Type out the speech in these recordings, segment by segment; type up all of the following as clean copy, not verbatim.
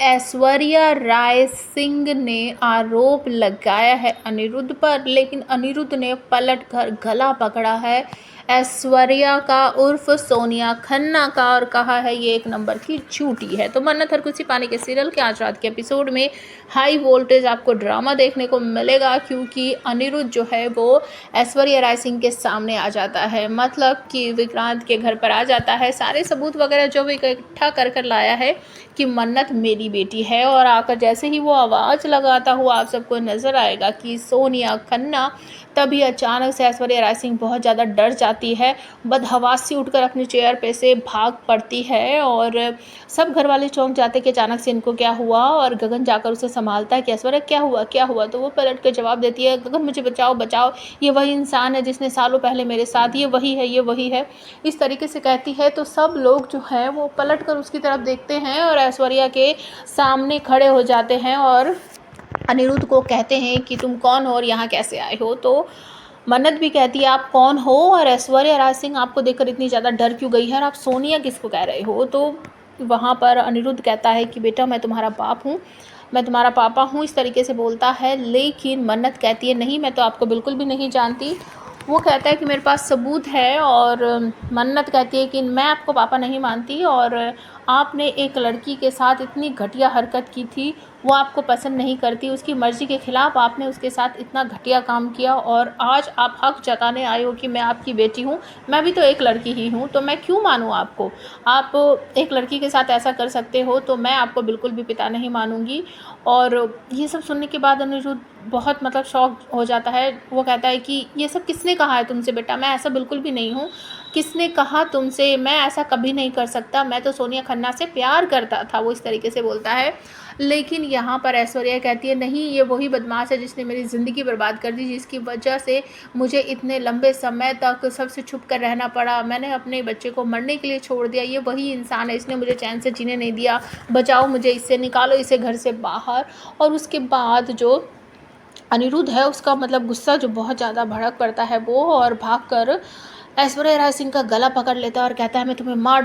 ऐश्वर्या राय सिंह ने आरोप लगाया है अनिरुद्ध पर, लेकिन अनिरुद्ध ने पलटकर गला पकड़ा है ऐश्वर्या का उर्फ सोनिया खन्ना का और कहा है ये एक नंबर की झूठी है। तो मन्नत हर खुशी पानी के सीरियल के आज रात के एपिसोड में हाई वोल्टेज आपको ड्रामा देखने को मिलेगा, क्योंकि अनिरुद्ध जो है वो ऐश्वर्या राय सिंह के सामने आ जाता है, मतलब कि विक्रांत के घर पर आ जाता है, सारे सबूत वगैरह जो भी इकट्ठा कर कर लाया है कि मन्नत मेरी बेटी है। और आकर जैसे ही वो आवाज़ लगाता हुआ आप सबको नज़र आएगा कि सोनिया खन्ना, तभी अचानक से ऐश्वर्या राय सिंह बहुत ज़्यादा डर जाती है, बदहवासी उठकर अपनी चेयर पे से भाग पड़ती है और सब घर वाले चौंक जाते कि अचानक से इनको क्या हुआ। और गगन जाकर उसे संभालता है कि ऐश्वर्या क्या हुआ। तो वो पलट कर जवाब देती है, गगन मुझे बचाओ बचाओ, ये वही इंसान है जिसने सालों पहले मेरे साथ, ये वही है, इस तरीके से कहती है। तो सब लोग जो है वो पलट कर उसकी तरफ देखते हैं और ऐश्वर्या के सामने खड़े हो जाते हैं और अनिरुद्ध को कहते हैं कि तुम कौन हो और यहाँ कैसे आए हो। तो मन्नत भी कहती है आप कौन हो और ऐश्वर्या राय सिंह आपको देखकर इतनी ज़्यादा डर क्यों गई है और आप सोनिया किसको कह रहे हो। तो वहाँ पर अनिरुद्ध कहता है कि बेटा मैं तुम्हारा बाप हूँ, मैं तुम्हारा पापा हूँ, इस तरीके से बोलता है। लेकिन मन्नत कहती है नहीं, मैं तो आपको बिल्कुल भी नहीं जानती। वो कहता है कि मेरे पास सबूत है और मन्नत कहती है कि मैं आपको पापा नहीं मानती और आपने एक लड़की के साथ इतनी घटिया हरकत की थी, वो आपको पसंद नहीं करती, उसकी मर्ज़ी के ख़िलाफ़ आपने उसके साथ इतना घटिया काम किया और आज आप हक़ जताने आए हो कि मैं आपकी बेटी हूँ। मैं भी तो एक लड़की ही हूँ, तो मैं क्यों मानूँ आपको। आप एक लड़की के साथ ऐसा कर सकते हो, तो मैं आपको बिल्कुल भी पिता नहीं मानूँगी। और ये सब सुनने के बाद अनिरुद्ध बहुत मतलब शॉक हो जाता है। वो कहता है कि ये सब किसने कहा है तुमसे बेटा, मैं ऐसा बिल्कुल भी नहीं हूँ, किसने कहा तुमसे, मैं ऐसा कभी नहीं कर सकता, मैं तो सोनिया खन्ना से प्यार करता था, वो इस तरीके से बोलता है। लेकिन यहाँ पर ऐश्वर्या कहती है नहीं, ये वही बदमाश है जिसने मेरी ज़िंदगी बर्बाद कर दी, जिसकी वजह से मुझे इतने लंबे समय तक सबसे छुप कर रहना पड़ा, मैंने अपने बच्चे को मरने के लिए छोड़ दिया, ये वही इंसान है, इसने मुझे चैन से जीने नहीं दिया, बचाओ मुझे इससे, निकालो इसे घर से बाहर। और उसके बाद जो अनिरुद्ध है उसका मतलब गुस्सा जो बहुत ज़्यादा भड़क पड़ता है वो, और भागकर ऐश्वर्या राय सिंह का गला पकड़ लेता है और कहता है मैं तुम्हें मार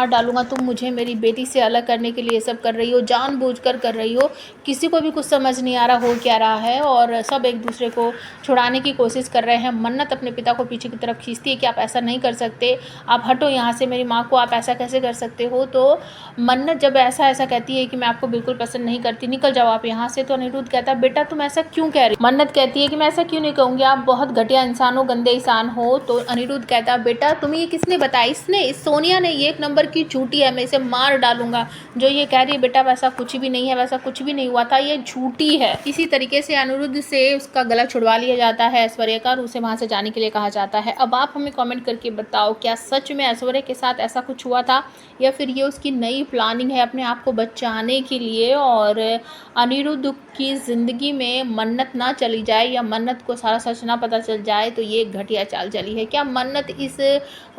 डालूंगा, तुम मुझे मेरी बेटी से अलग करने के लिए सब कर रही हो, जानबूझकर कर रही हो, किसी को भी कुछ समझ नहीं आ रहा हो क्या रहा है और सब एक दूसरे को छुड़ाने की कोशिश कर रहे हैं। मन्नत अपने पिता को पीछे की तरफ खींचती है कि आप ऐसा नहीं कर सकते, आप हटो यहाँ से, मेरी माँ को आप ऐसा कैसे कर सकते हो। तो मन्नत जब ऐसा कहती है कि मैं आपको बिल्कुल पसंद नहीं करती, निकल जाओ आप यहाँ से, तो अनिरुद्ध कहता है बेटा तुम ऐसा क्यों कह रही हो। मन्नत कहती है कि मैं ऐसा क्यों नहीं कहूँगी, आप बहुत घटिया इंसान हो, गंदे इंसान हो। तो अनिरुद्ध कहता है बेटा तुम्हें ये किसने बताया, इसने, इस सोनिया ने, ये एक नंबर की झूठी है, मैं इसे मार डालूंगा, जो ये कह रही है बेटा वैसा कुछ भी नहीं है, वैसा कुछ भी नहीं हुआ था, ये झूठी है। इसी तरीके से अनिरुद्ध से उसका गला छुड़वा लिया जाता है ऐश्वर्या का और उसे वहाँ से जाने के लिए कहा जाता है। अब आप हमें कमेंट करके बताओ क्या सच में ऐश्वर्या के साथ ऐसा कुछ हुआ था या फिर ये उसकी नई प्लानिंग है अपने आप को बचाने के लिए और अनिरुद्ध की ज़िंदगी में मन्नत ना चली जाए या मन्नत को सारा सच ना पता चल जाए, तो ये घटिया चाल चली है। क्या मन्नत इस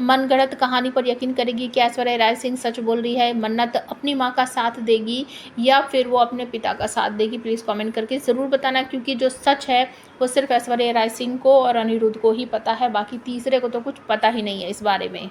मनगढ़ंत कहानी पर यकीन करेगी कि ऐश्वर्या राय सिंह सच बोल रही है, मन्नत अपनी माँ का साथ देगी या फिर वो अपने पिता का साथ देगी, प्लीज़ कमेंट करके ज़रूर बताना, क्योंकि जो सच है वो सिर्फ ऐश्वर्या राय सिंह को और अनिरुद्ध को ही पता है, बाकी तीसरे को तो कुछ पता ही नहीं है इस बारे में।